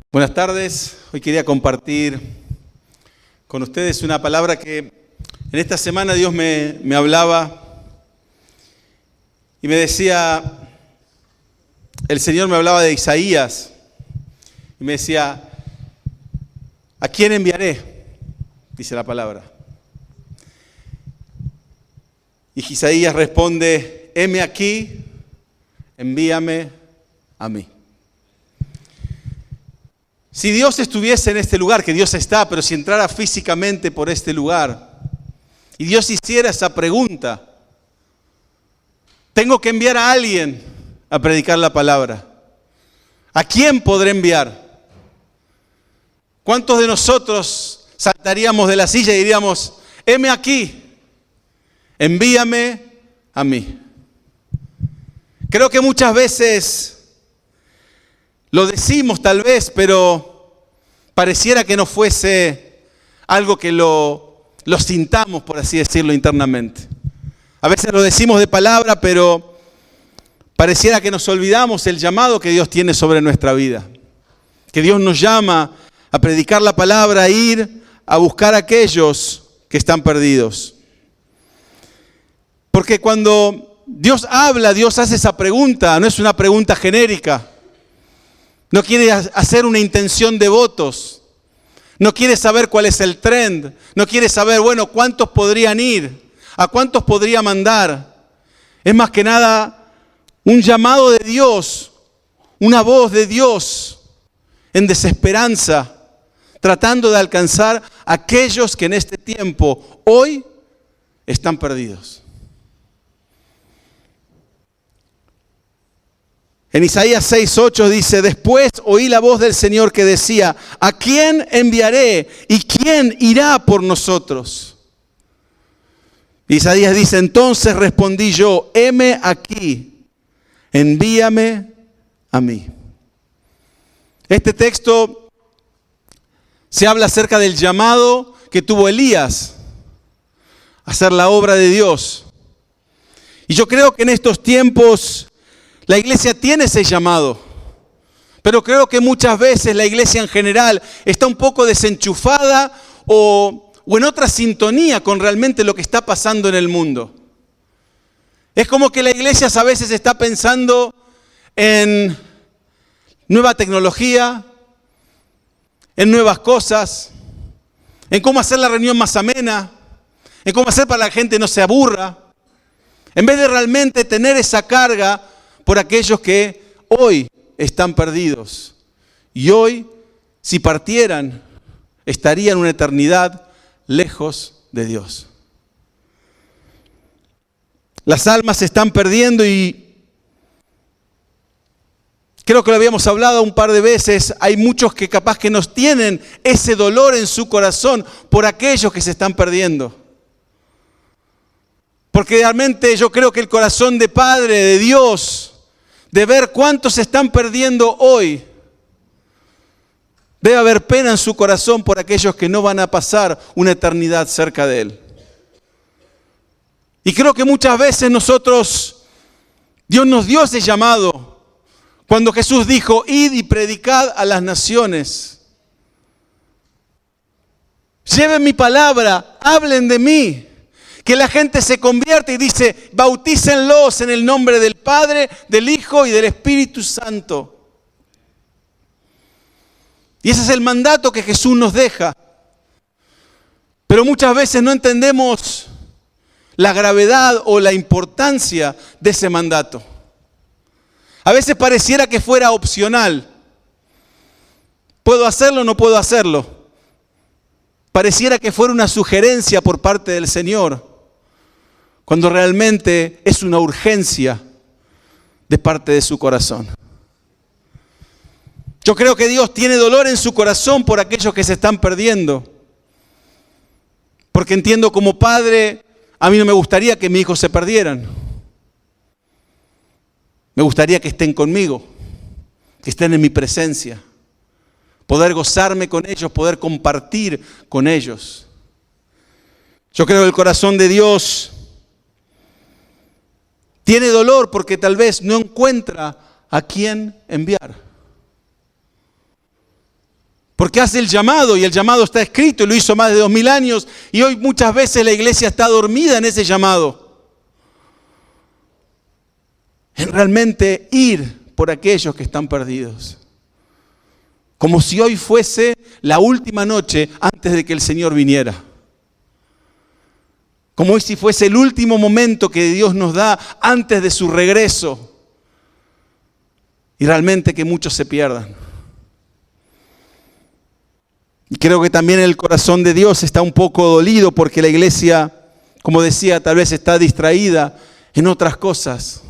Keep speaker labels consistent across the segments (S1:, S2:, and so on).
S1: Buenas tardes. Hoy quería compartir con ustedes una palabra que en esta semana Dios me hablaba y me decía, el Señor me hablaba de Isaías y me decía, ¿a quién enviaré? Dice la palabra. Y Isaías responde, heme aquí, envíame a mí. Si Dios estuviese en este lugar, que Dios está, pero si entrara físicamente por este lugar, y Dios hiciera esa pregunta, tengo que enviar a alguien a predicar la palabra. ¿A quién podré enviar? ¿Cuántos de nosotros saltaríamos de la silla y diríamos, heme aquí, envíame a mí? Creo que muchas veces lo decimos tal vez, pero pareciera que no fuese algo que lo sintamos, por así decirlo, internamente. A veces lo decimos de palabra, pero pareciera que nos olvidamos el llamado que Dios tiene sobre nuestra vida. Que Dios nos llama a predicar la palabra, a ir a buscar a aquellos que están perdidos. Porque cuando Dios habla, Dios hace esa pregunta, no es una pregunta genérica. No quiere hacer una intención de votos. No quiere saber cuál es el trend. No quiere saber, bueno, cuántos podrían ir, a cuántos podría mandar. Es más que nada un llamado de Dios, una voz de Dios en desesperanza, tratando de alcanzar a aquellos que en este tiempo, hoy, están perdidos. En Isaías 6:8 dice, después oí la voz del Señor que decía, ¿a quién enviaré y quién irá por nosotros? Isaías dice, entonces respondí yo, heme aquí, envíame a mí. Este texto se habla acerca del llamado que tuvo Elías a hacer la obra de Dios. Y yo creo que en estos tiempos la iglesia tiene ese llamado, pero creo que muchas veces la iglesia en general está un poco desenchufada o en otra sintonía con realmente lo que está pasando en el mundo. Es como que la iglesia a veces está pensando en nueva tecnología, en nuevas cosas, en cómo hacer la reunión más amena, en cómo hacer para que la gente no se aburra, en vez de realmente tener esa carga por aquellos que hoy están perdidos. Y hoy, si partieran, estarían una eternidad lejos de Dios. Las almas se están perdiendo y creo que lo habíamos hablado un par de veces. Hay muchos que capaz que nos tienen ese dolor en su corazón por aquellos que se están perdiendo. Porque realmente yo creo que el corazón de Padre, de Dios, de ver cuántos se están perdiendo hoy, debe haber pena en su corazón por aquellos que no van a pasar una eternidad cerca de Él. Y creo que muchas veces Dios nos dio ese llamado, cuando Jesús dijo, id y predicad a las naciones. Lleven mi palabra, hablen de mí. Que la gente se convierte y dice, bautícenlos en el nombre del Padre, del Hijo y del Espíritu Santo. Y ese es el mandato que Jesús nos deja. Pero muchas veces no entendemos la gravedad o la importancia de ese mandato. A veces pareciera que fuera opcional. ¿Puedo hacerlo o no puedo hacerlo? Pareciera que fuera una sugerencia por parte del Señor, cuando realmente es una urgencia de parte de su corazón. Yo creo que Dios tiene dolor en su corazón por aquellos que se están perdiendo. Porque entiendo como padre, a mí no me gustaría que mis hijos se perdieran. Me gustaría que estén conmigo, que estén en mi presencia, poder gozarme con ellos, poder compartir con ellos. Yo creo que el corazón de Dios tiene dolor porque tal vez no encuentra a quién enviar. Porque hace el llamado y el llamado está escrito y lo hizo más de 2000 años y hoy muchas veces la iglesia está dormida en ese llamado. En realmente ir por aquellos que están perdidos. Como si hoy fuese la última noche antes de que el Señor viniera. Como si fuese el último momento que Dios nos da antes de su regreso. Y realmente que muchos se pierdan. Y creo que también el corazón de Dios está un poco dolido porque la iglesia, como decía, tal vez está distraída en otras cosas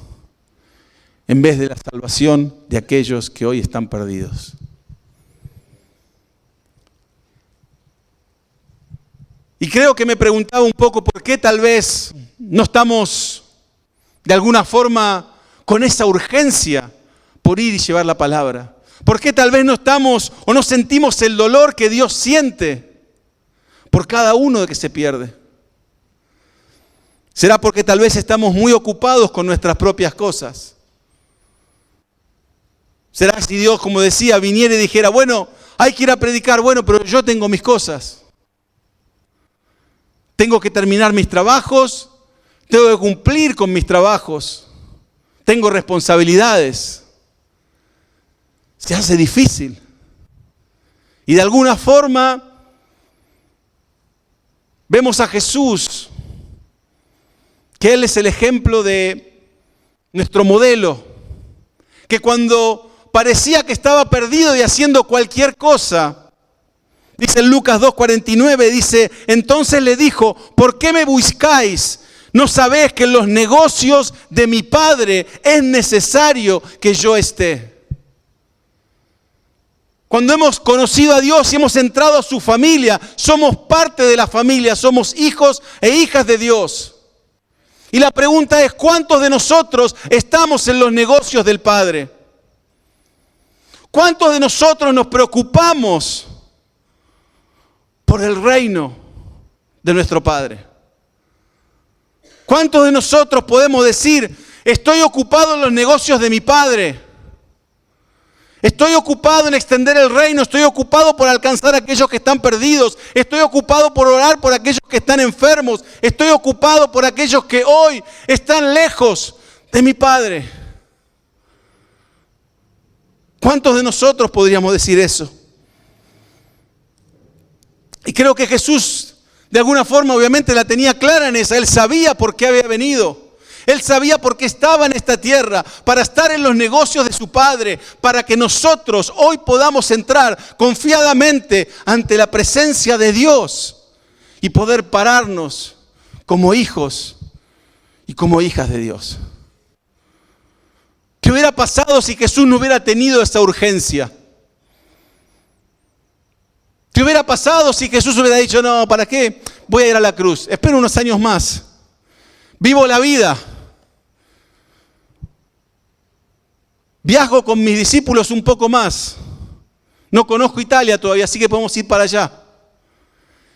S1: en vez de la salvación de aquellos que hoy están perdidos. Y creo que me preguntaba un poco por qué tal vez no estamos de alguna forma con esa urgencia por ir y llevar la palabra. ¿Por qué tal vez no estamos o no sentimos el dolor que Dios siente por cada uno de que se pierde? ¿Será porque tal vez estamos muy ocupados con nuestras propias cosas? ¿Será si Dios, como decía, viniera y dijera, bueno, hay que ir a predicar, bueno, pero yo tengo mis cosas. Tengo que terminar mis trabajos, tengo que cumplir con mis trabajos, tengo responsabilidades. Se hace difícil. Y de alguna forma vemos a Jesús, que Él es el ejemplo de nuestro modelo, que cuando parecía que estaba perdido y haciendo cualquier cosa, dice en Lucas 2:49, dice, entonces le dijo, ¿por qué me buscáis? ¿No sabéis que en los negocios de mi Padre es necesario que yo esté? Cuando hemos conocido a Dios y hemos entrado a su familia, somos parte de la familia, somos hijos e hijas de Dios. Y la pregunta es, ¿cuántos de nosotros estamos en los negocios del Padre? ¿Cuántos de nosotros nos preocupamos por el reino de nuestro Padre? ¿Cuántos de nosotros podemos decir, estoy ocupado en los negocios de mi Padre? Estoy ocupado en extender el reino, estoy ocupado por alcanzar a aquellos que están perdidos, estoy ocupado por orar por aquellos que están enfermos, estoy ocupado por aquellos que hoy están lejos de mi Padre. ¿Cuántos de nosotros podríamos decir eso? Y creo que Jesús, de alguna forma, obviamente la tenía clara en esa. Él sabía por qué había venido. Él sabía por qué estaba en esta tierra, para estar en los negocios de su Padre, para que nosotros hoy podamos entrar confiadamente ante la presencia de Dios y poder pararnos como hijos y como hijas de Dios. ¿Qué hubiera pasado si Jesús no hubiera tenido esa urgencia? ¿Qué hubiera pasado si Jesús hubiera dicho, no, ¿para qué voy a ir a la cruz? Espero unos años más. Vivo la vida. Viajo con mis discípulos un poco más. No conozco Italia todavía, así que podemos ir para allá.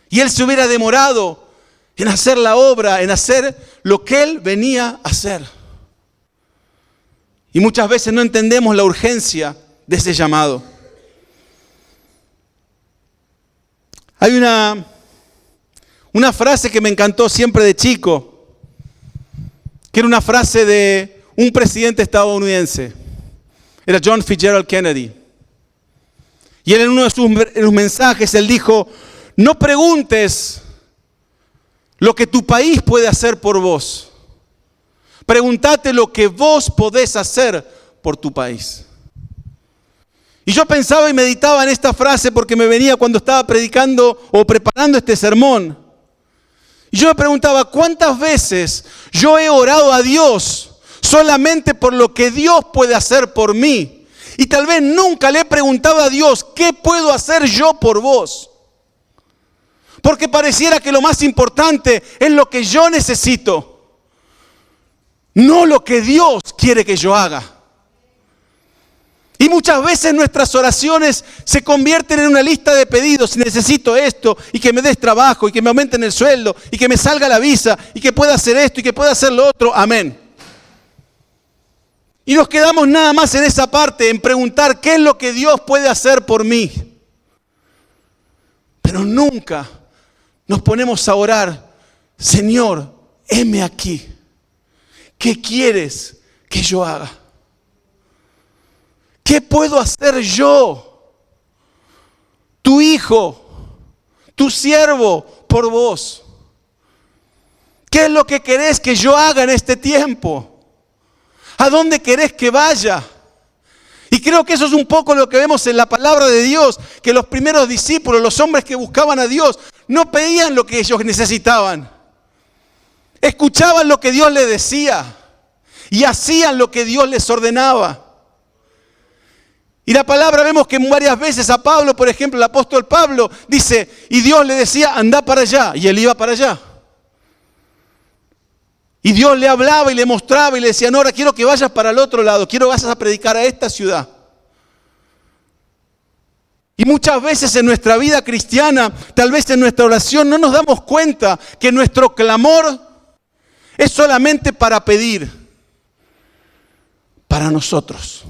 S1: Y Él se hubiera demorado en hacer la obra, en hacer lo que Él venía a hacer. Y muchas veces no entendemos la urgencia de ese llamado. Hay una frase que me encantó siempre de chico, que era una frase de un presidente estadounidense. Era John Fitzgerald Kennedy. Y él en uno de sus mensajes, él dijo, no preguntes lo que tu país puede hacer por vos. Preguntate lo que vos podés hacer por tu país. Y yo pensaba y meditaba en esta frase porque me venía cuando estaba predicando o preparando este sermón. Y yo me preguntaba, ¿cuántas veces yo he orado a Dios solamente por lo que Dios puede hacer por mí? Y tal vez nunca le he preguntado a Dios, ¿qué puedo hacer yo por vos? Porque pareciera que lo más importante es lo que yo necesito, no lo que Dios quiere que yo haga. Y muchas veces nuestras oraciones se convierten en una lista de pedidos. Necesito esto, y que me des trabajo, y que me aumenten el sueldo, y que me salga la visa, y que pueda hacer esto, y que pueda hacer lo otro. Amén. Y nos quedamos nada más en esa parte, en preguntar qué es lo que Dios puede hacer por mí. pero nunca nos ponemos a orar, Señor, heme aquí. ¿Qué quieres que yo haga? ¿Qué puedo hacer yo, tu hijo, tu siervo, por vos? ¿Qué es lo que querés que yo haga en este tiempo? ¿A dónde querés que vaya? Y creo que eso es un poco lo que vemos en la palabra de Dios, que los primeros discípulos, los hombres que buscaban a Dios, no pedían lo que ellos necesitaban. Escuchaban lo que Dios les decía y hacían lo que Dios les ordenaba. Y la palabra vemos que varias veces a Pablo, por ejemplo, el apóstol Pablo dice, y Dios le decía, anda para allá, y él iba para allá. Y Dios le hablaba y le mostraba y le decía, no, ahora quiero que vayas para el otro lado, quiero que vayas a predicar a esta ciudad. Y muchas veces en nuestra vida cristiana, tal vez en nuestra oración, no nos damos cuenta que nuestro clamor es solamente para pedir para nosotros.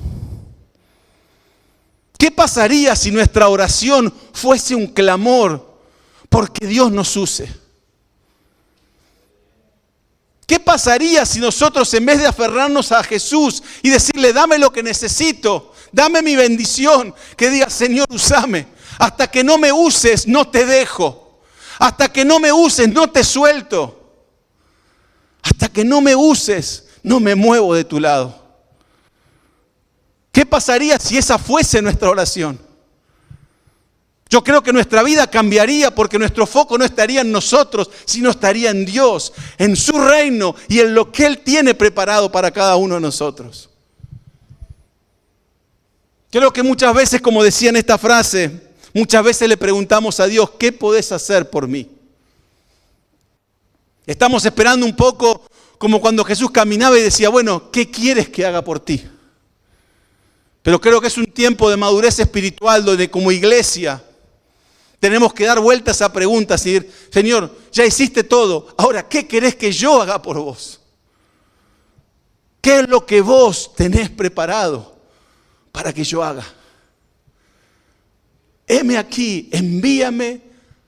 S1: ¿Qué pasaría si nuestra oración fuese un clamor porque Dios nos use? ¿Qué pasaría si nosotros, en vez de aferrarnos a Jesús y decirle, dame lo que necesito, dame mi bendición, que diga, Señor, úsame, hasta que no me uses, no te dejo, hasta que no me uses, no te suelto, hasta que no me uses, no me muevo de tu lado? ¿Qué pasaría si esa fuese nuestra oración? Yo creo que nuestra vida cambiaría porque nuestro foco no estaría en nosotros, sino estaría en Dios, en su reino y en lo que Él tiene preparado para cada uno de nosotros. Creo que muchas veces, como decía en esta frase, muchas veces le preguntamos a Dios, ¿qué podés hacer por mí? Estamos esperando un poco como cuando Jesús caminaba y decía, bueno, ¿qué quieres que haga por ti? Pero creo que es un tiempo de madurez espiritual donde como iglesia tenemos que dar vuelta a esa pregunta, decir, Señor, ya hiciste todo, ahora, ¿qué querés que yo haga por vos? ¿Qué es lo que vos tenés preparado para que yo haga? Heme aquí, envíame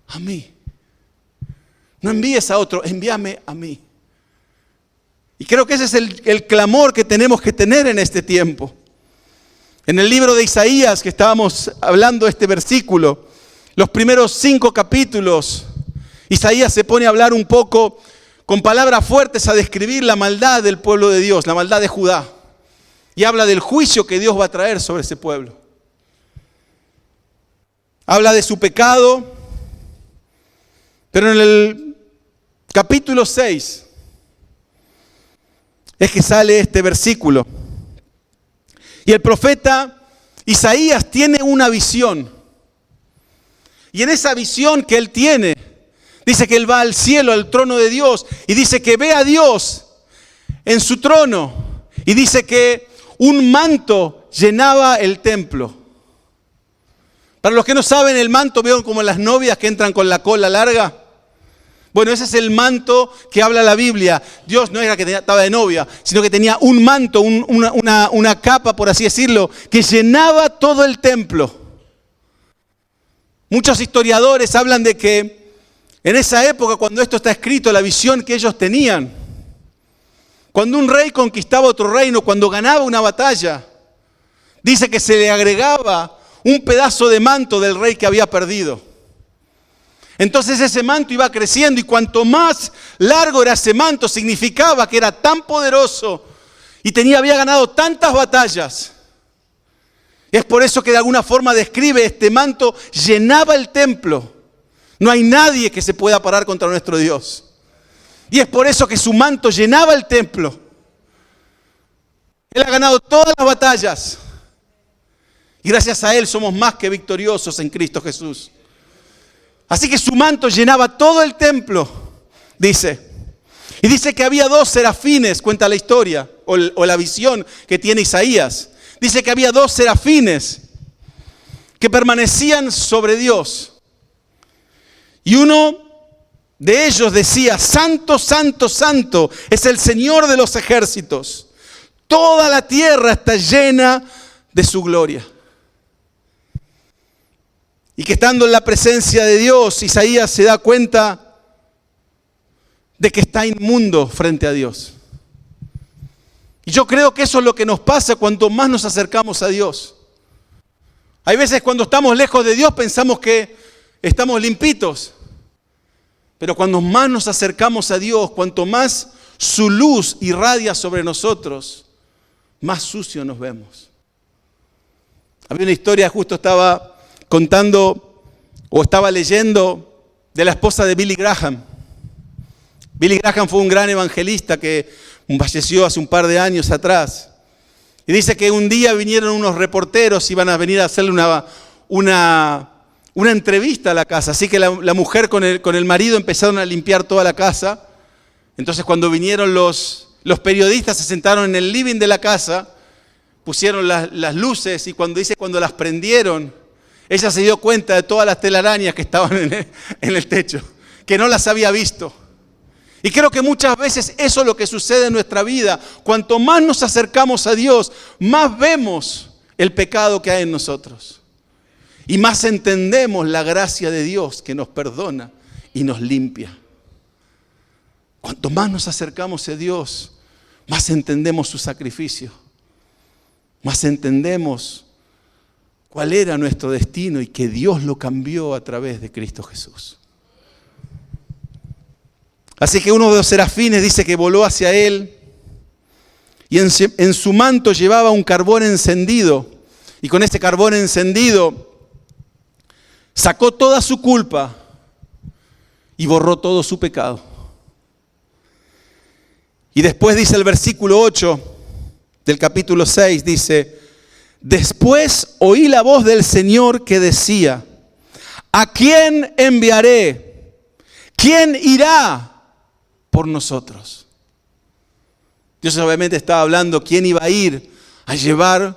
S1: a mí. No envíes a otro, envíame a mí. Y creo que ese es el clamor que tenemos que tener en este tiempo. En el libro de Isaías, que estábamos hablando de este versículo, los primeros 5 capítulos, Isaías se pone a hablar un poco con palabras fuertes a describir la maldad del pueblo de Dios, la maldad de Judá. Y habla del juicio que Dios va a traer sobre ese pueblo. Habla de su pecado, pero en el capítulo 6 es que sale este versículo. Y el profeta Isaías tiene una visión. Y en esa visión que él tiene, dice que él va al cielo, al trono de Dios, y dice que ve a Dios en su trono. Y dice que un manto llenaba el templo. Para los que no saben, el manto, vieron como las novias que entran con la cola larga. Bueno, ese es el manto que habla la Biblia. Dios no era que estaba de novia, sino que tenía un manto, una capa, por así decirlo, que llenaba todo el templo. Muchos historiadores hablan de que en esa época, cuando esto está escrito, la visión que ellos tenían, cuando un rey conquistaba otro reino, cuando ganaba una batalla, dice que se le agregaba un pedazo de manto del rey que había perdido. Entonces ese manto iba creciendo y cuanto más largo era ese manto, significaba que era tan poderoso y había ganado tantas batallas. Es por eso que de alguna forma describe este manto llenaba el templo. No hay nadie que se pueda parar contra nuestro Dios. Y es por eso que su manto llenaba el templo. Él ha ganado todas las batallas. Y gracias a Él somos más que victoriosos en Cristo Jesús. Así que su manto llenaba todo el templo, dice. Y dice que había 2 serafines, cuenta la historia, o la visión que tiene Isaías. Dice que había 2 serafines que permanecían sobre Dios. Y uno de ellos decía, Santo, Santo, Santo, es el Señor de los ejércitos. Toda la tierra está llena de su gloria. Y que estando en la presencia de Dios, Isaías se da cuenta de que está inmundo frente a Dios. Y yo creo que eso es lo que nos pasa cuanto más nos acercamos a Dios. Hay veces cuando estamos lejos de Dios pensamos que estamos limpitos. Pero cuando más nos acercamos a Dios, cuanto más su luz irradia sobre nosotros, más sucio nos vemos. Había una historia, justo estaba contando o estaba leyendo de la esposa de Billy Graham. Billy Graham fue un gran evangelista que falleció hace un par de años atrás. Y dice que un día vinieron unos reporteros, iban a venir a hacerle una entrevista a la casa. Así que la mujer con el marido empezaron a limpiar toda la casa. Entonces cuando vinieron los periodistas se sentaron en el living de la casa, pusieron las luces y cuando las prendieron, ella se dio cuenta de todas las telarañas que estaban en el techo, que no las había visto. Y creo que muchas veces eso es lo que sucede en nuestra vida. Cuanto más nos acercamos a Dios, más vemos el pecado que hay en nosotros. Y más entendemos la gracia de Dios que nos perdona y nos limpia. Cuanto más nos acercamos a Dios, más entendemos su sacrificio. Más entendemos cuál era nuestro destino y que Dios lo cambió a través de Cristo Jesús. Así que uno de los serafines dice que voló hacia él y en su manto llevaba un carbón encendido. Y con este carbón encendido sacó toda su culpa y borró todo su pecado. Y después dice el versículo 8 del capítulo 6, dice: después oí la voz del Señor que decía: ¿a quién enviaré? ¿Quién irá por nosotros? Dios obviamente estaba hablando quién iba a ir a llevar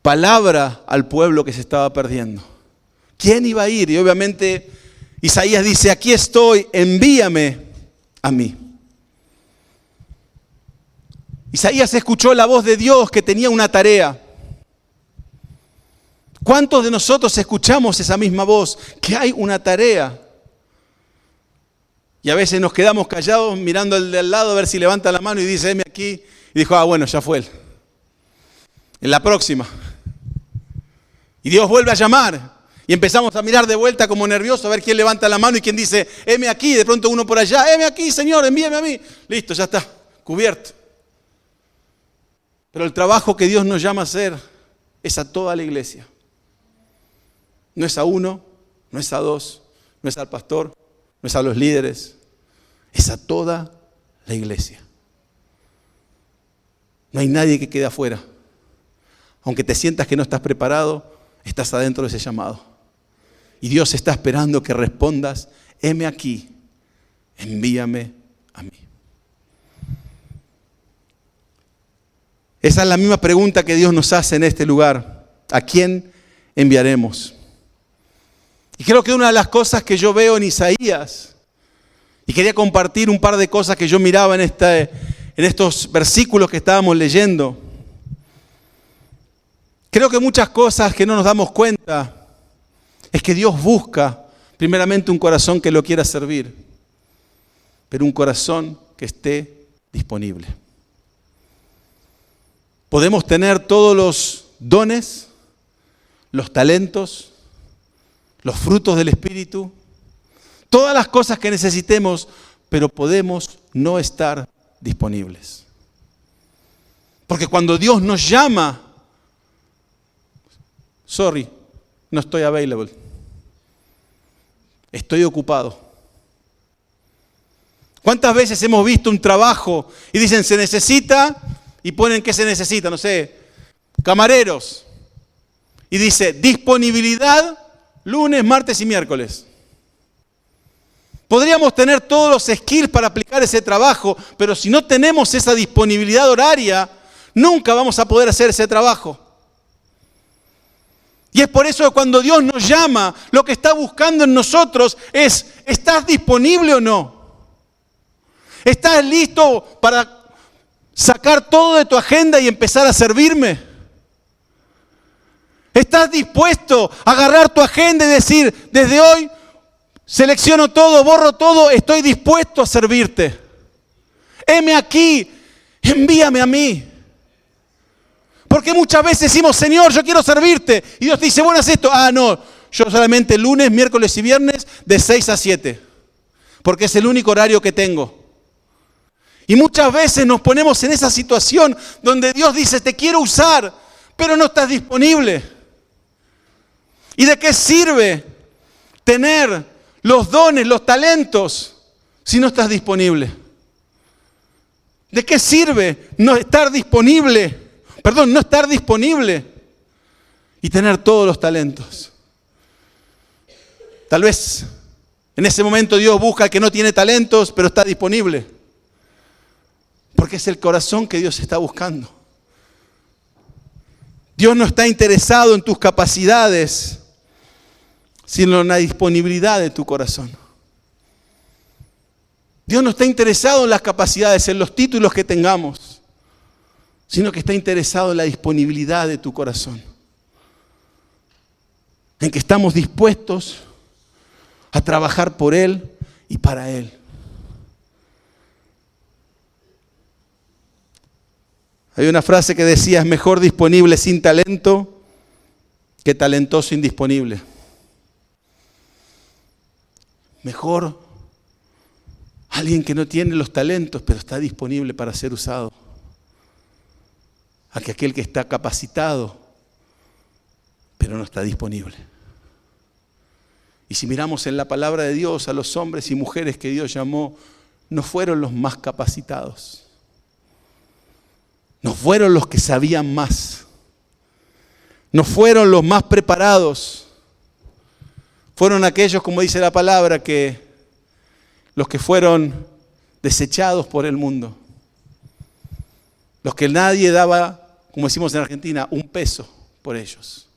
S1: palabra al pueblo que se estaba perdiendo. ¿Quién iba a ir? Y obviamente Isaías dice: aquí estoy, envíame a mí. Isaías escuchó la voz de Dios que tenía una tarea. ¿Cuántos de nosotros escuchamos esa misma voz? Que hay una tarea. Y a veces nos quedamos callados mirando al de al lado a ver si levanta la mano y dice: heme aquí. Y dijo: bueno, ya fue él. En la próxima. Y Dios vuelve a llamar. Y empezamos a mirar de vuelta como nerviosos a ver quién levanta la mano y quién dice: heme aquí. De pronto uno por allá: heme aquí, Señor, envíame a mí. Listo, ya está, cubierto. Pero el trabajo que Dios nos llama a hacer es a toda la iglesia. No es a uno, no es a dos, no es al pastor, no es a los líderes, es a toda la iglesia. No hay nadie que quede afuera. Aunque te sientas que no estás preparado, estás adentro de ese llamado. Y Dios está esperando que respondas: heme aquí, envíame a mí. Esa es la misma pregunta que Dios nos hace en este lugar. ¿A quién enviaremos? Y creo que una de las cosas que yo veo en Isaías, y quería compartir un par de cosas que yo miraba en estos versículos que estábamos leyendo. Creo que muchas cosas que no nos damos cuenta es que Dios busca primeramente un corazón que lo quiera servir, pero un corazón que esté disponible. Podemos tener todos los dones, los talentos, los frutos del Espíritu, todas las cosas que necesitemos, pero podemos no estar disponibles. Porque cuando Dios nos llama, sorry, no estoy available. Estoy ocupado. ¿Cuántas veces hemos visto un trabajo y dicen se necesita y ponen qué se necesita? No sé, camareros. Y dice disponibilidad lunes, martes y miércoles. Podríamos tener todos los skills para aplicar ese trabajo, pero si no tenemos esa disponibilidad horaria, nunca vamos a poder hacer ese trabajo. Y es por eso que cuando Dios nos llama, lo que está buscando en nosotros es: ¿estás disponible o no? ¿Estás listo para sacar todo de tu agenda y empezar a servirme? ¿Estás dispuesto a agarrar tu agenda y decir, desde hoy selecciono todo, borro todo, estoy dispuesto a servirte? Heme aquí, envíame a mí. Porque muchas veces decimos, Señor, yo quiero servirte. Y Dios te dice, bueno, haz esto. Ah, no, yo solamente lunes, miércoles y viernes de 6 a 7. Porque es el único horario que tengo. Y muchas veces nos ponemos en esa situación donde Dios dice, te quiero usar, pero no estás disponible. ¿Y de qué sirve tener los dones, los talentos, si no estás disponible? ¿De qué sirve no estar disponible y tener todos los talentos? Tal vez en ese momento Dios busca al que no tiene talentos, pero está disponible. Porque es el corazón que Dios está buscando. Dios no está interesado en tus capacidades, sino en la disponibilidad de tu corazón. Dios no está interesado en las capacidades, en los títulos que tengamos, sino que está interesado en la disponibilidad de tu corazón. En que estamos dispuestos a trabajar por Él y para Él. Hay una frase que decía, es mejor disponible sin talento que talentoso indisponible. Mejor alguien que no tiene los talentos, pero está disponible para ser usado, a que aquel que está capacitado, pero no está disponible. Y si miramos en la palabra de Dios, a los hombres y mujeres que Dios llamó, no fueron los más capacitados. No fueron los que sabían más. No fueron los más preparados. Fueron aquellos, como dice la palabra, que los que fueron desechados por el mundo. Los que nadie daba, como decimos en Argentina, un peso por ellos.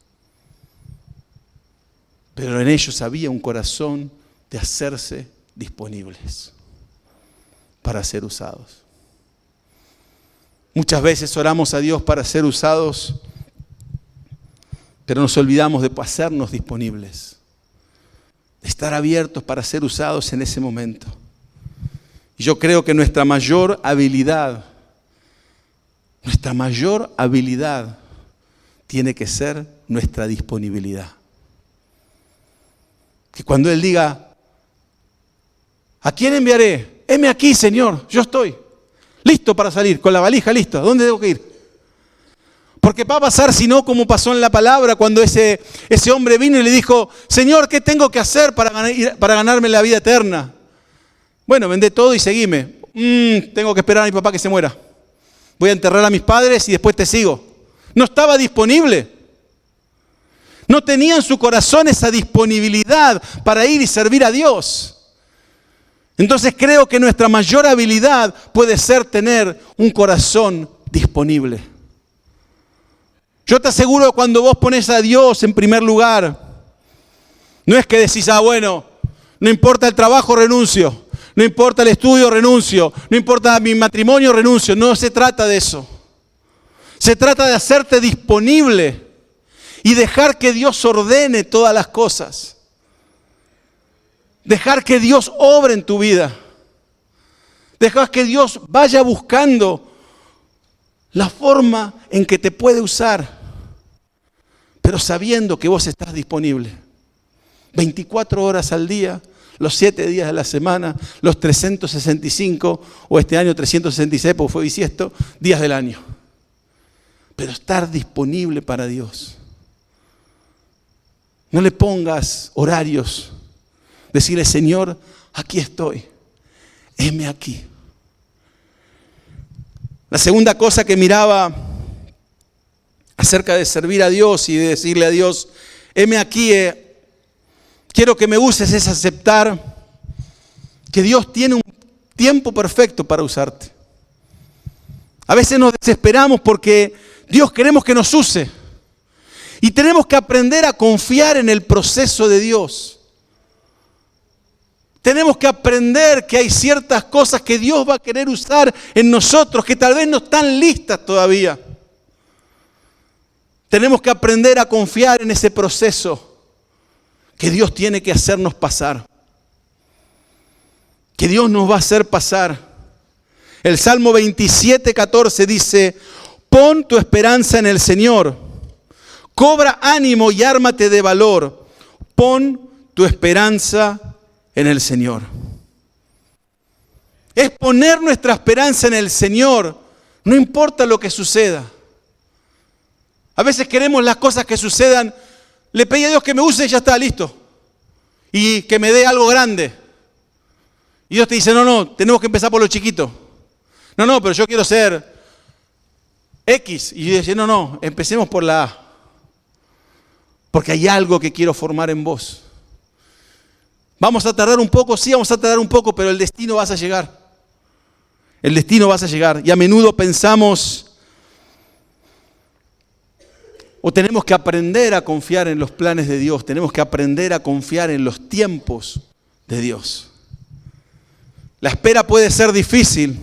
S1: Pero en ellos había un corazón de hacerse disponibles para ser usados. Muchas veces oramos a Dios para ser usados, pero nos olvidamos de hacernos disponibles, de estar abiertos para ser usados en ese momento. Y yo creo que nuestra mayor habilidad tiene que ser nuestra disponibilidad. Que cuando Él diga, ¿a quién enviaré? Heme aquí, Señor, yo estoy listo para salir, con la valija listo. ¿A dónde debo que ir? Porque va a pasar, si no, como pasó en la palabra, cuando ese hombre vino y le dijo, Señor, ¿qué tengo que hacer para ganarme la vida eterna? Bueno, vendé todo y seguime. Tengo que esperar a mi papá que se muera. Voy a enterrar a mis padres y después te sigo. No estaba disponible. No tenía en su corazón esa disponibilidad para ir y servir a Dios. Entonces creo que nuestra mayor habilidad puede ser tener un corazón disponible. Yo te aseguro, cuando vos pones a Dios en primer lugar, no es que decís, bueno, no importa el trabajo, renuncio. No importa el estudio, renuncio. No importa mi matrimonio, renuncio. No se trata de eso. Se trata de hacerte disponible y dejar que Dios ordene todas las cosas. Dejar que Dios obre en tu vida. Dejar que Dios vaya buscando la forma en que te puede usar, pero sabiendo que vos estás disponible. 24 horas al día, los 7 días de la semana, los 365, o este año 366, porque fue bisiesto, días del año. Pero estar disponible para Dios. No le pongas horarios. Decirle, Señor, aquí estoy. Heme aquí. La segunda cosa que miraba acerca de servir a Dios y de decirle a Dios, heme aquí, quiero que me uses, es aceptar que Dios tiene un tiempo perfecto para usarte. A veces nos desesperamos porque Dios queremos que nos use. Y tenemos que aprender a confiar en el proceso de Dios. Tenemos que aprender que hay ciertas cosas que Dios va a querer usar en nosotros que tal vez no están listas todavía. Tenemos que aprender a confiar en ese proceso que Dios tiene que hacernos pasar. Que Dios nos va a hacer pasar. El Salmo 27:14 dice: pon tu esperanza en el Señor. Cobra ánimo y ármate de valor. Pon tu esperanza en el Señor. Es poner nuestra esperanza en el Señor, no importa lo que suceda. A veces queremos las cosas que sucedan. Le pedí a Dios que me use y ya está, listo. Y que me dé algo grande. Y Dios te dice, no, tenemos que empezar por lo chiquito. No, pero yo quiero ser X. Y yo dice, no, empecemos por la A. Porque hay algo que quiero formar en vos. Vamos a tardar un poco, sí, vamos a tardar un poco, pero el destino vas a llegar. El destino vas a llegar. Y a menudo pensamos, o tenemos que aprender a confiar en los planes de Dios, tenemos que aprender a confiar en los tiempos de Dios. La espera puede ser difícil,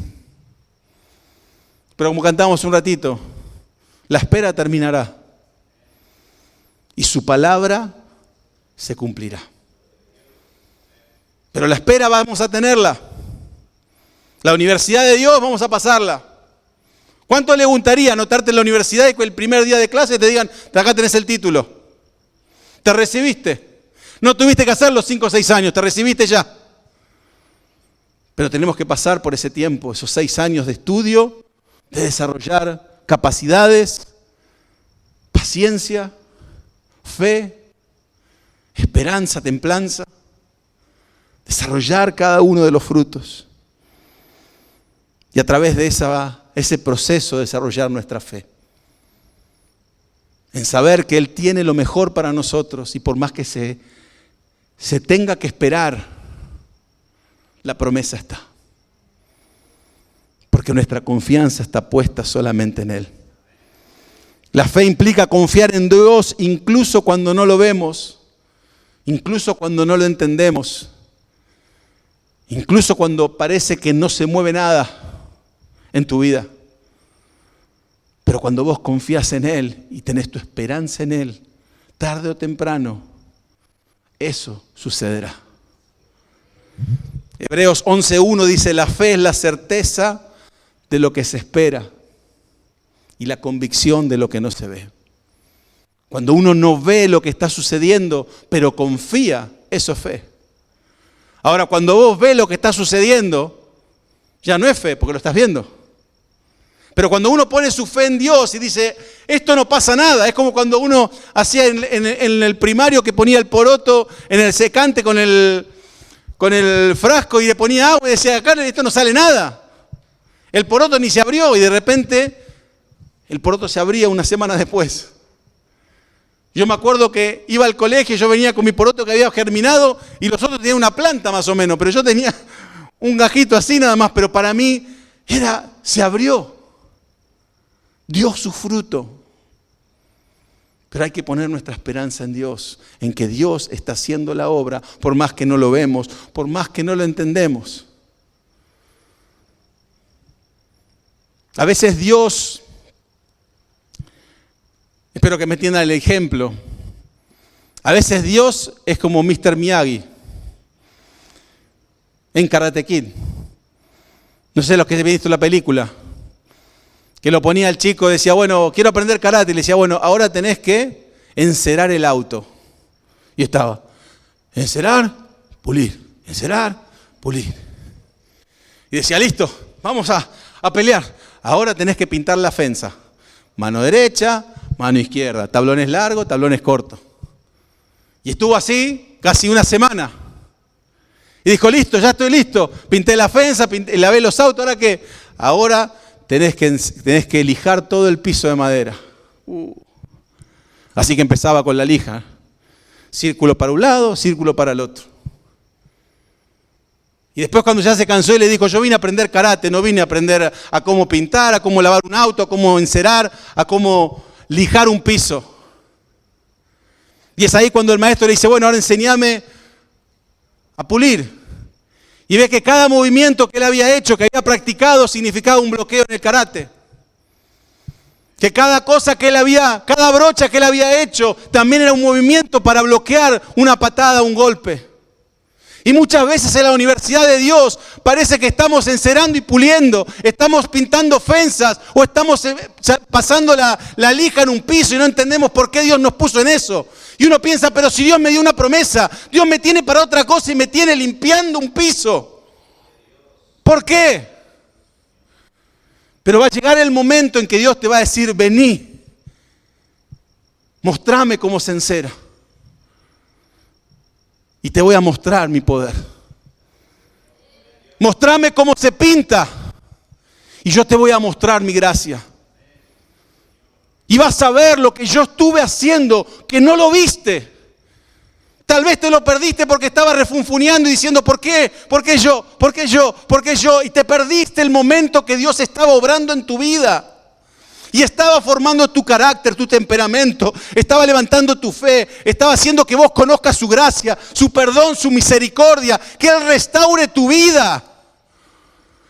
S1: pero como cantamos un ratito, la espera terminará y su palabra se cumplirá. Pero la espera vamos a tenerla. La universidad de Dios vamos a pasarla. ¿Cuánto le gustaría anotarte en la universidad y que el primer día de clase te digan, acá tenés el título? Te recibiste. No tuviste que hacerlo 5 o 6 años, te recibiste ya. Pero tenemos que pasar por ese tiempo, esos 6 años de estudio, de desarrollar capacidades, paciencia, fe, esperanza, templanza. Desarrollar cada uno de los frutos. Y a través de ese proceso desarrollar nuestra fe. En saber que Él tiene lo mejor para nosotros y por más que se tenga que esperar, la promesa está. Porque nuestra confianza está puesta solamente en Él. La fe implica confiar en Dios incluso cuando no lo vemos, incluso cuando no lo entendemos, incluso cuando parece que no se mueve nada en tu vida. Pero cuando vos confías en Él y tenés tu esperanza en Él, tarde o temprano, eso sucederá. Hebreos 11:1 dice, la fe es la certeza de lo que se espera y la convicción de lo que no se ve. Cuando uno no ve lo que está sucediendo, pero confía, eso es fe. Ahora, cuando vos ves lo que está sucediendo, ya no es fe, porque lo estás viendo. Pero cuando uno pone su fe en Dios y dice, esto no pasa nada, es como cuando uno hacía en el primario que ponía el poroto en el secante con el frasco y le ponía agua y decía, acá esto no sale nada. El poroto ni se abrió y de repente el poroto se abría una semana después. Yo me acuerdo que iba al colegio, yo venía con mi poroto que había germinado y los otros tenían una planta más o menos, pero yo tenía un gajito así nada más, pero para mí se abrió. Dio su fruto. Pero hay que poner nuestra esperanza en Dios, en que Dios está haciendo la obra, por más que no lo vemos, por más que no lo entendemos. A veces Dios, espero que me entiendan el ejemplo, a veces Dios es como Mr. Miyagi en Karate Kid. No sé los que habéis visto la película. Que lo ponía el chico, decía, bueno, quiero aprender karate. Y le decía, bueno, ahora tenés que encerar el auto. Y estaba, encerar, pulir, encerar, pulir. Y decía, listo, vamos a pelear. Ahora tenés que pintar la fensa. Mano derecha, mano izquierda, tablones largos, tablones cortos. Y estuvo así casi una semana. Y dijo, listo, ya estoy listo. Pinté la fensa, lavé los autos, ¿ahora qué? Ahora tenés que lijar todo el piso de madera. Así que empezaba con la lija. Círculo para un lado, círculo para el otro. Y después cuando ya se cansó y le dijo, yo vine a aprender karate, no vine a aprender a cómo pintar, a cómo lavar un auto, a cómo encerar, a cómo lijar un piso. Y es ahí cuando el maestro le dice, bueno, ahora enséñame a pulir. Y ve que cada movimiento que él había hecho, que había practicado, significaba un bloqueo en el karate. Que cada brocha que él había hecho, también era un movimiento para bloquear una patada, un golpe. Y muchas veces en la universidad de Dios parece que estamos encerando y puliendo, estamos pintando fensas o estamos pasando la lija en un piso y no entendemos por qué Dios nos puso en eso. Y uno piensa, pero si Dios me dio una promesa, Dios me tiene para otra cosa y me tiene limpiando un piso. ¿Por qué? Pero va a llegar el momento en que Dios te va a decir, vení, mostrame cómo se encera. Y te voy a mostrar mi poder. Mostrame cómo se pinta. Y yo te voy a mostrar mi gracia. Y vas a ver lo que yo estuve haciendo, que no lo viste. Tal vez te lo perdiste porque estabas refunfuneando y diciendo, ¿por qué? ¿Por qué yo? ¿Por qué yo? ¿Por qué yo? Y te perdiste el momento que Dios estaba obrando en tu vida. Y estaba formando tu carácter, tu temperamento, estaba levantando tu fe, estaba haciendo que vos conozcas su gracia, su perdón, su misericordia, que Él restaure tu vida,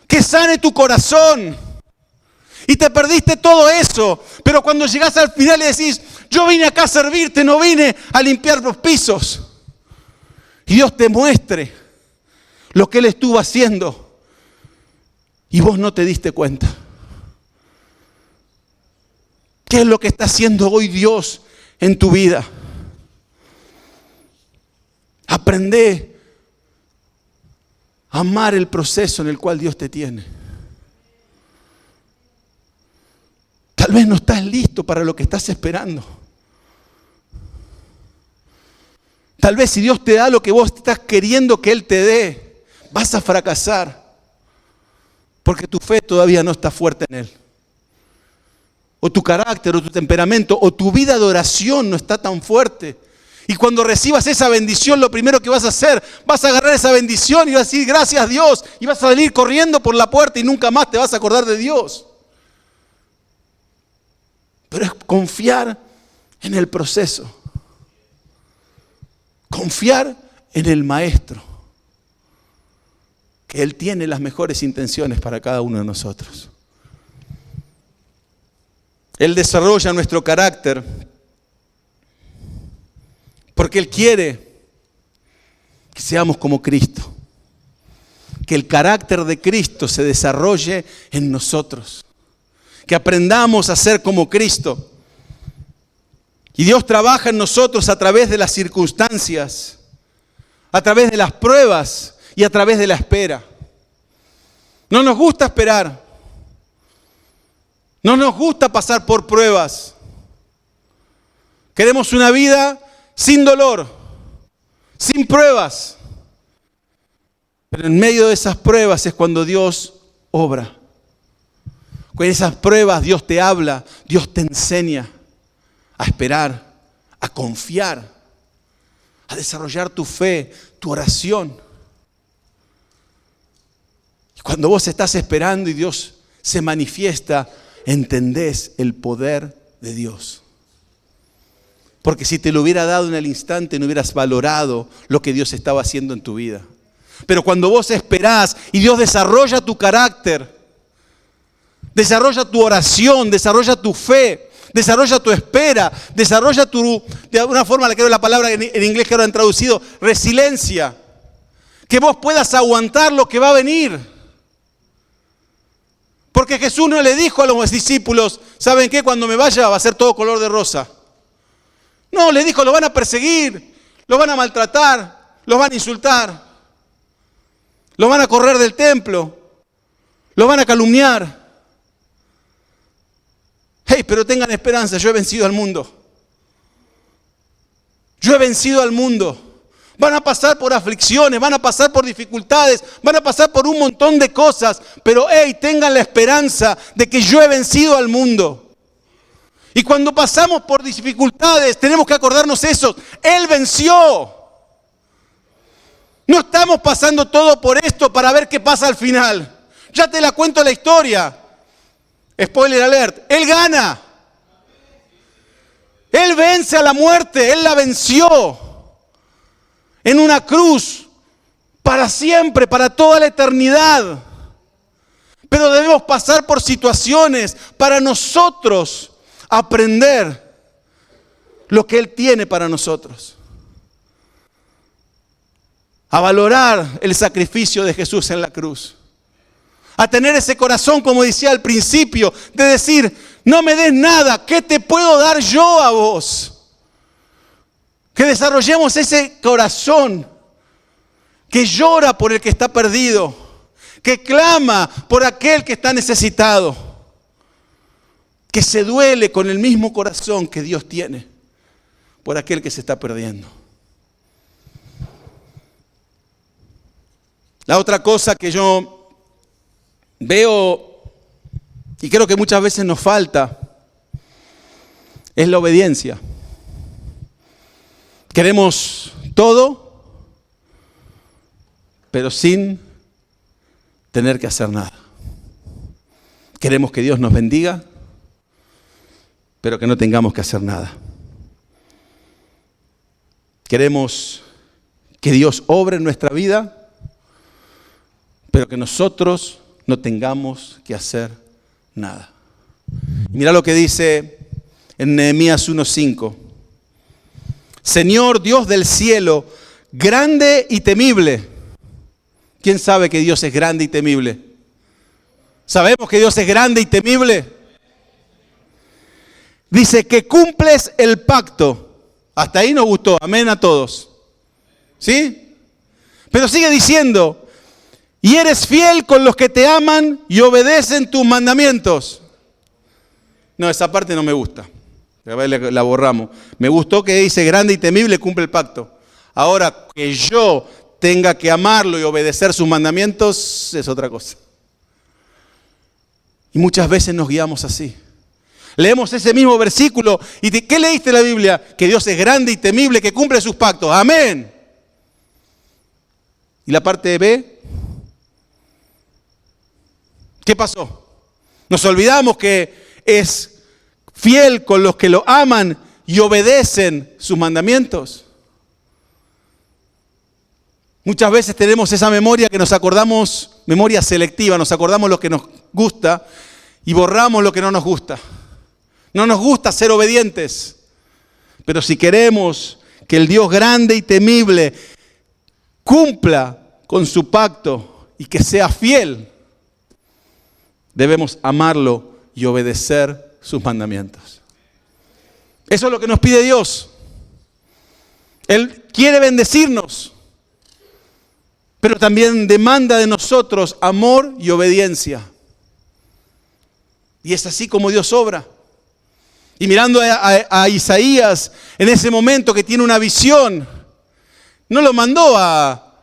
S1: que sane tu corazón. Y te perdiste todo eso, pero cuando llegás al final y decís, yo vine acá a servirte, no vine a limpiar los pisos. Y Dios te muestre lo que Él estuvo haciendo y vos no te diste cuenta. ¿Qué es lo que está haciendo hoy Dios en tu vida? Aprende a amar el proceso en el cual Dios te tiene. Tal vez no estás listo para lo que estás esperando. Tal vez si Dios te da lo que vos estás queriendo que Él te dé, vas a fracasar. Porque tu fe todavía no está fuerte en Él. O tu carácter, o tu temperamento, o tu vida de oración no está tan fuerte. Y cuando recibas esa bendición, lo primero que vas a hacer, vas a agarrar esa bendición y vas a decir, gracias Dios. Y vas a salir corriendo por la puerta y nunca más te vas a acordar de Dios. Pero es confiar en el proceso. Confiar en el Maestro. Que Él tiene las mejores intenciones para cada uno de nosotros. Él desarrolla nuestro carácter porque Él quiere que seamos como Cristo. Que el carácter de Cristo se desarrolle en nosotros. Que aprendamos a ser como Cristo. Y Dios trabaja en nosotros a través de las circunstancias, a través de las pruebas y a través de la espera. No nos gusta esperar. No nos gusta pasar por pruebas. Queremos una vida sin dolor, sin pruebas. Pero en medio de esas pruebas es cuando Dios obra. Con esas pruebas Dios te habla, Dios te enseña a esperar, a confiar, a desarrollar tu fe, tu oración. Y cuando vos estás esperando y Dios se manifiesta, entendés el poder de Dios. Porque si te lo hubiera dado en el instante, no hubieras valorado lo que Dios estaba haciendo en tu vida. Pero cuando vos esperás y Dios desarrolla tu carácter, desarrolla tu oración, desarrolla tu fe, desarrolla tu espera, desarrolla de alguna forma, la palabra en inglés que ahora han traducido, resiliencia. Que vos puedas aguantar lo que va a venir. Porque Jesús no le dijo a los discípulos, ¿saben qué? Cuando me vaya va a ser todo color de rosa. No, le dijo, lo van a perseguir, lo van a maltratar, los van a insultar, lo van a correr del templo, lo van a calumniar. Hey, pero tengan esperanza, yo he vencido al mundo. Yo he vencido al mundo. Van a pasar por aflicciones, van a pasar por dificultades, van a pasar por un montón de cosas. Pero hey, tengan la esperanza de que yo he vencido al mundo. Y cuando pasamos por dificultades, tenemos que acordarnos eso. Él venció. No estamos pasando todo por esto para ver qué pasa al final. Ya te la cuento la historia. Spoiler alert. Él gana. Él vence a la muerte. Él la venció. En una cruz, para siempre, para toda la eternidad. Pero debemos pasar por situaciones para nosotros aprender lo que Él tiene para nosotros. A valorar el sacrificio de Jesús en la cruz. A tener ese corazón, como decía al principio, de decir, no me des nada, ¿qué te puedo dar yo a vos? Que desarrollemos ese corazón que llora por el que está perdido, que clama por aquel que está necesitado, que se duele con el mismo corazón que Dios tiene por aquel que se está perdiendo. La otra cosa que yo veo y creo que muchas veces nos falta es la obediencia. Queremos todo, pero sin tener que hacer nada. Queremos que Dios nos bendiga, pero que no tengamos que hacer nada. Queremos que Dios obre en nuestra vida, pero que nosotros no tengamos que hacer nada. Mira lo que dice en Nehemías 1:5. Señor Dios del cielo, grande y temible. ¿Quién sabe que Dios es grande y temible? ¿Sabemos que Dios es grande y temible? Dice que cumples el pacto. Hasta ahí nos gustó. Amén a todos. ¿Sí? Pero sigue diciendo, y eres fiel con los que te aman y obedecen tus mandamientos. No, esa parte no me gusta. La borramos. Me gustó que dice grande y temible, cumple el pacto. Ahora, que yo tenga que amarlo y obedecer sus mandamientos es otra cosa. Y muchas veces nos guiamos así. Leemos ese mismo versículo y ¿qué leíste en la Biblia? Que Dios es grande y temible, que cumple sus pactos. Amén. ¿Y la parte B? ¿Qué pasó? Nos olvidamos que es fiel con los que lo aman y obedecen sus mandamientos. Muchas veces tenemos esa memoria que nos acordamos, memoria selectiva, nos acordamos lo que nos gusta y borramos lo que no nos gusta. No nos gusta ser obedientes, pero si queremos que el Dios grande y temible cumpla con su pacto y que sea fiel, debemos amarlo y obedecer sus mandamientos. Eso es lo que nos pide Dios. Él quiere bendecirnos, pero también demanda de nosotros amor y obediencia. Y es así como Dios obra. Y mirando a Isaías en ese momento que tiene una visión, no lo mandó a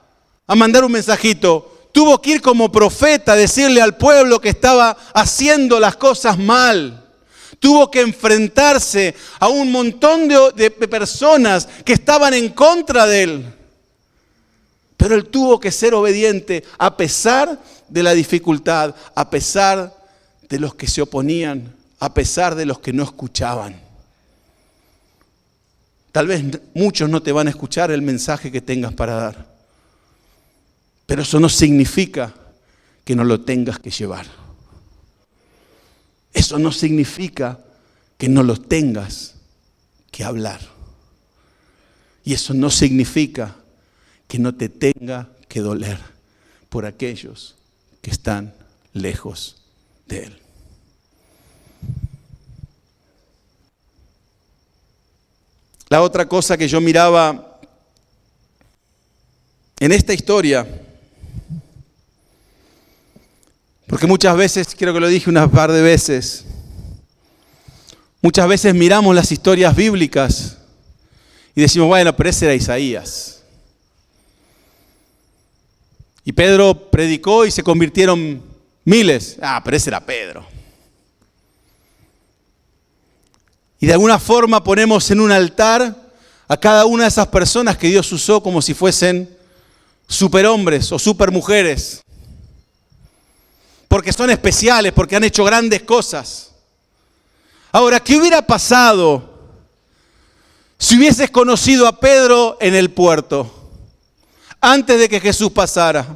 S1: mandar un mensajito. Tuvo que ir como profeta a decirle al pueblo que estaba haciendo las cosas mal. Tuvo que enfrentarse a un montón de personas que estaban en contra de él. Pero él tuvo que ser obediente a pesar de la dificultad, a pesar de los que se oponían, a pesar de los que no escuchaban. Tal vez muchos no te van a escuchar el mensaje que tengas para dar. Pero eso no significa que no lo tengas que llevar. Eso no significa que no lo tengas que hablar. Y eso no significa que no te tenga que doler por aquellos que están lejos de Él. La otra cosa que yo miraba en esta historia, porque muchas veces, creo que lo dije unas par de veces, muchas veces miramos las historias bíblicas y decimos, bueno, pero ese era Isaías. Y Pedro predicó y se convirtieron miles. Pero ese era Pedro. Y de alguna forma ponemos en un altar a cada una de esas personas que Dios usó como si fuesen superhombres o supermujeres. Porque son especiales, porque han hecho grandes cosas. Ahora, ¿qué hubiera pasado si hubieses conocido a Pedro en el puerto, antes de que Jesús pasara?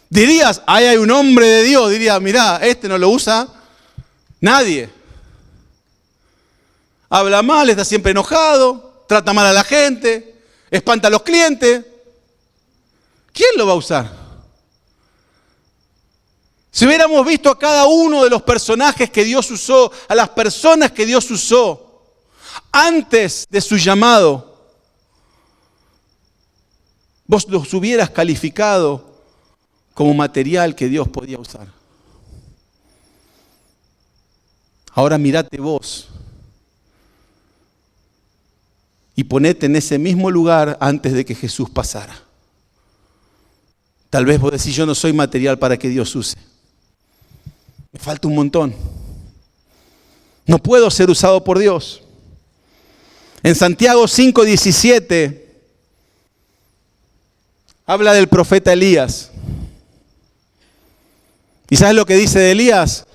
S1: Dirías, ahí hay un hombre de Dios. Dirías, mirá, este no lo usa nadie. habla mal, está siempre enojado, trata mal a la gente, espanta a los clientes. ¿Quién lo va a usar? Si hubiéramos visto a cada uno de los personajes que Dios usó, a las personas que Dios usó, antes de su llamado, vos los hubieras calificado como material que Dios podía usar. Ahora mirate vos y ponete en ese mismo lugar antes de que Jesús pasara. Tal vez vos decís, yo no soy material para que Dios use. Me falta un montón. No puedo ser usado por Dios. En Santiago 5:17 habla del profeta Elías. ¿Y sabes lo que dice de Elías?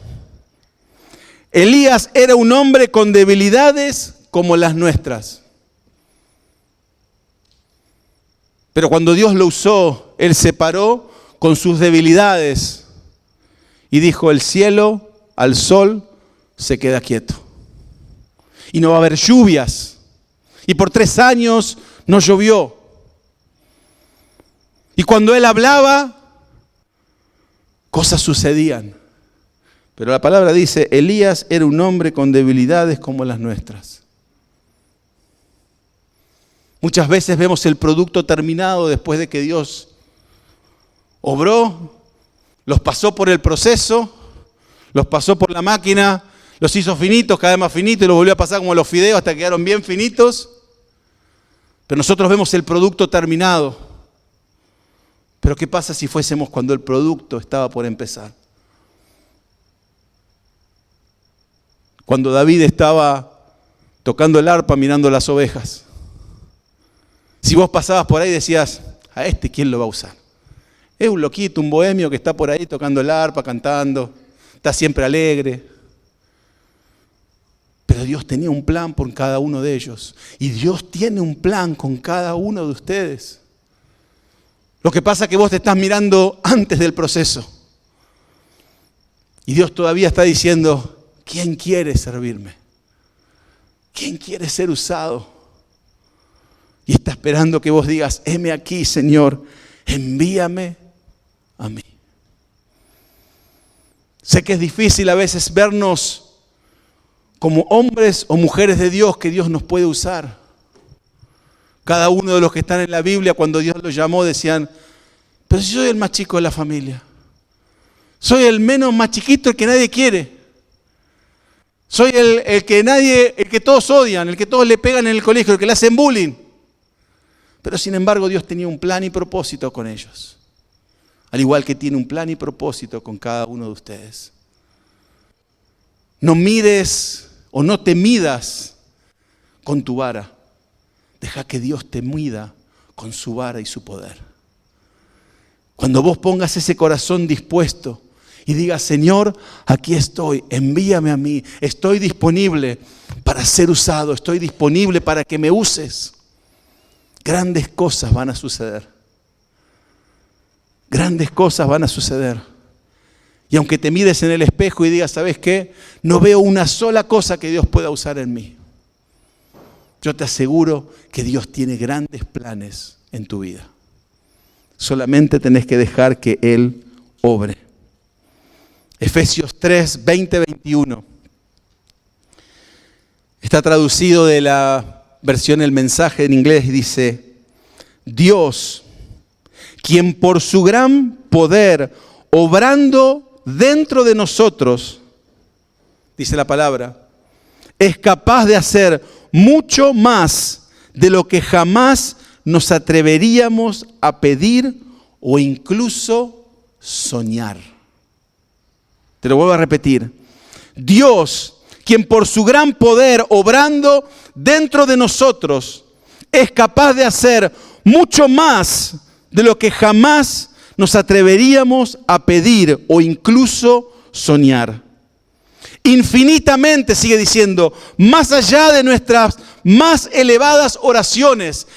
S1: Elías era un hombre con debilidades como las nuestras. Pero cuando Dios lo usó, Él se paró con sus debilidades y dijo, el cielo al sol se queda quieto. Y no va a haber lluvias. Y por 3 años no llovió. Y cuando Él hablaba, cosas sucedían. Pero la palabra dice, Elías era un hombre con debilidades como las nuestras. Muchas veces vemos el producto terminado después de que Dios obró, los pasó por el proceso, los pasó por la máquina, los hizo finitos, cada vez más finitos, y los volvió a pasar como los fideos hasta que quedaron bien finitos. Pero nosotros vemos el producto terminado. Pero ¿qué pasa si fuésemos cuando el producto estaba por empezar? Cuando David estaba tocando el arpa mirando las ovejas. Si vos pasabas por ahí decías, ¿a este quién lo va a usar? Es un loquito, un bohemio que está por ahí tocando el arpa, cantando, está siempre alegre. Pero Dios tenía un plan por cada uno de ellos. Y Dios tiene un plan con cada uno de ustedes. Lo que pasa es que vos te estás mirando antes del proceso. Y Dios todavía está diciendo, ¿quién quiere servirme? ¿Quién quiere ser usado? Y está esperando que vos digas, heme aquí, Señor, envíame a mí. Sé que es difícil a veces vernos como hombres o mujeres de Dios que Dios nos puede usar. Cada uno de los que están en la Biblia, cuando Dios los llamó, decían, pero si soy el más chico de la familia. Soy el más chiquito, el que nadie quiere. Soy el que todos odian, el que todos le pegan en el colegio, el que le hacen bullying. Pero sin embargo Dios tenía un plan y propósito con ellos. Al igual que tiene un plan y propósito con cada uno de ustedes. No mires o no te midas con tu vara. Deja que Dios te mida con su vara y su poder. Cuando vos pongas ese corazón dispuesto y digas, Señor, aquí estoy, envíame a mí, estoy disponible para ser usado, estoy disponible para que me uses. Grandes cosas van a suceder. Grandes cosas van a suceder. Y aunque te mires en el espejo y digas, ¿sabes qué? No veo una sola cosa que Dios pueda usar en mí. Yo te aseguro que Dios tiene grandes planes en tu vida. Solamente tenés que dejar que Él obre. Efesios 3, 20, 21. Está traducido de la versión El Mensaje en inglés y dice, Dios, quien por su gran poder, obrando dentro de nosotros, dice la palabra, es capaz de hacer mucho más de lo que jamás nos atreveríamos a pedir o incluso soñar. Te lo vuelvo a repetir. Dios, quien por su gran poder obrando dentro de nosotros, es capaz de hacer mucho más de lo que jamás nos atreveríamos a pedir o incluso soñar. Infinitamente, sigue diciendo, más allá de nuestras más elevadas oraciones,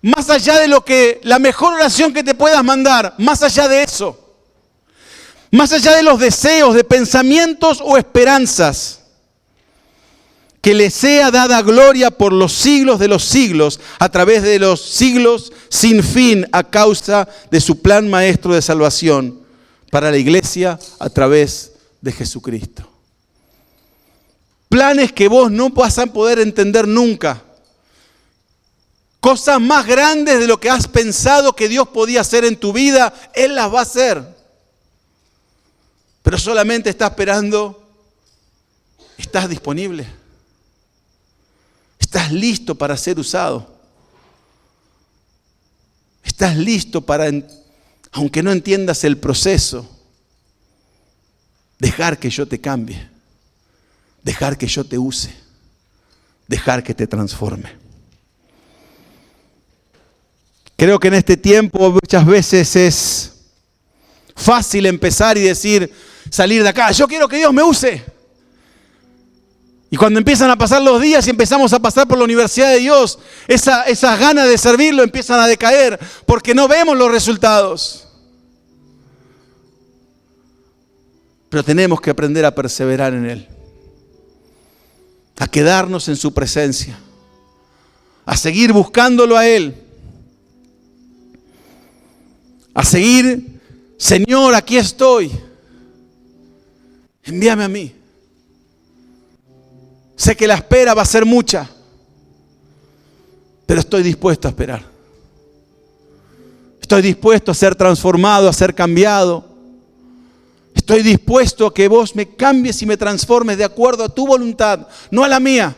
S1: más allá de lo que, la mejor oración que te puedas mandar, más allá de eso, más allá de los deseos, de pensamientos o esperanzas que le sea dada gloria por los siglos de los siglos, a través de los siglos sin fin, a causa de su plan maestro de salvación para la iglesia a través de Jesucristo. Planes que vos no vas a poder entender nunca. Cosas más grandes de lo que has pensado que Dios podía hacer en tu vida, Él las va a hacer. Pero solamente está esperando. ¿Estás disponible? ¿Estás listo para ser usado? ¿Estás listo para, aunque no entiendas el proceso, dejar que yo te cambie? Dejar que yo te use. Dejar que te transforme. Creo que en este tiempo muchas veces es fácil empezar y decir, salir de acá, yo quiero que Dios me use. Y cuando empiezan a pasar los días y empezamos a pasar por la universidad de Dios, esas ganas de servirlo empiezan a decaer porque no vemos los resultados. Pero tenemos que aprender a perseverar en Él, a quedarnos en su presencia, a seguir buscándolo a Él, a seguir, Señor, aquí estoy, envíame a mí. Sé que la espera va a ser mucha, pero estoy dispuesto a esperar. Estoy dispuesto a ser transformado, a ser cambiado. Estoy dispuesto a que vos me cambies y me transformes de acuerdo a tu voluntad, no a la mía.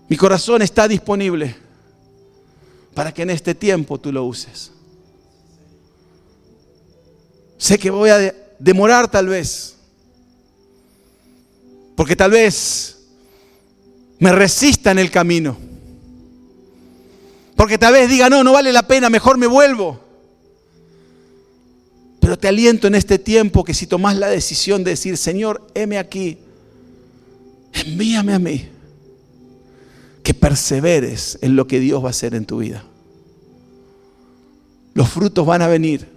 S1: Mi corazón está disponible para que en este tiempo tú lo uses. Sé que voy a demorar tal vez, porque tal vez me resista en el camino. Porque tal vez diga, no vale la pena, mejor me vuelvo. Pero te aliento en este tiempo que si tomás la decisión de decir, Señor, heme aquí, envíame a mí, que perseveres en lo que Dios va a hacer en tu vida. Los frutos van a venir.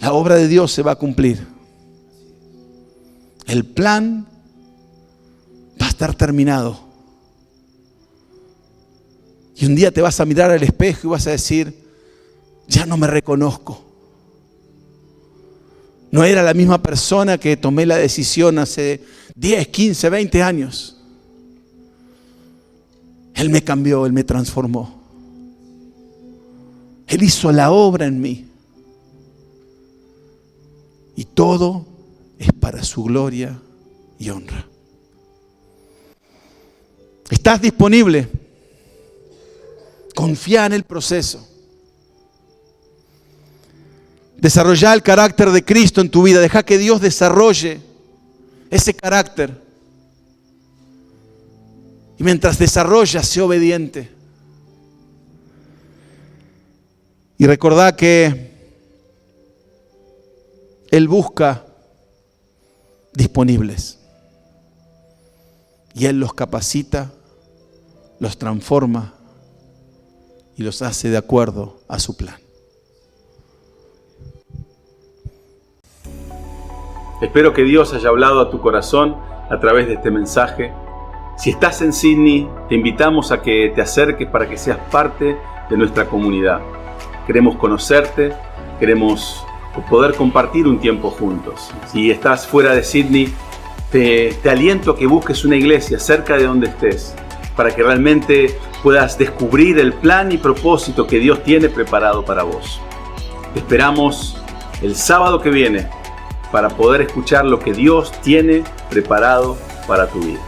S1: La obra de Dios se va a cumplir. El plan va a estar terminado. Y un día te vas a mirar al espejo y vas a decir, ya no me reconozco. No era la misma persona que tomé la decisión hace 10, 15, 20 años. Él me cambió, Él me transformó. Él hizo la obra en mí. Y todo es para su gloria y honra. ¿Estás disponible? Confía en el proceso. Desarrolla el carácter de Cristo en tu vida. Deja que Dios desarrolle ese carácter. Y mientras desarrolla, sé obediente. Y recordá que Él busca disponibles. Y Él los capacita, los transforma y los hace de acuerdo a su plan.
S2: Espero que Dios haya hablado a tu corazón a través de este mensaje. Si estás en Sydney, te invitamos a que te acerques para que seas parte de nuestra comunidad. Queremos conocerte, queremos poder compartir un tiempo juntos. Si estás fuera de Sydney, te aliento a que busques una iglesia cerca de donde estés, para que realmente puedas descubrir el plan y propósito que Dios tiene preparado para vos. Te esperamos el sábado que viene para poder escuchar lo que Dios tiene preparado para tu vida.